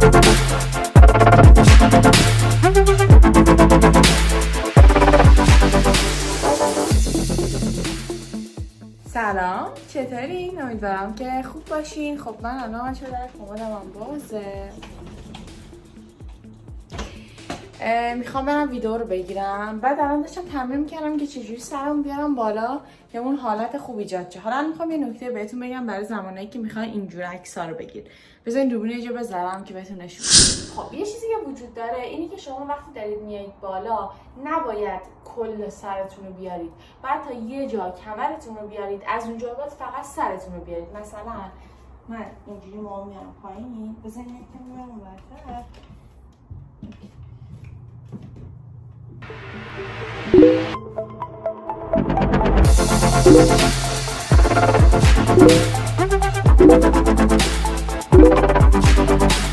سلام، چطورین؟ امیدوارم که خوب باشین. خب من الان شده کمدم بازه. میخوام برم ویدیو رو بگیرم. بعد الان داشتم تمرین میکردم که چجوری سرم بیارم بالا که اون حالت خوب ایجاد شه. حالا میخوام یه نکته بهتون بگم برای زمانایی که میخواین اینجور عکس‌ها رو بگیر. بذارین دوربین یه جا بذارم که بهتون نشون بدم. خب یه چیزی که وجود داره اینی که شما وقتی دارید میایید بالا نباید کل سرتون رو بیارید. بعد تا یه جا کمرتون رو بیارید، از اونجا بعد فقط سرتون رو بیارید. مثلا من اینجوری میارم پایین. بزنین یکم میارم اونورتر.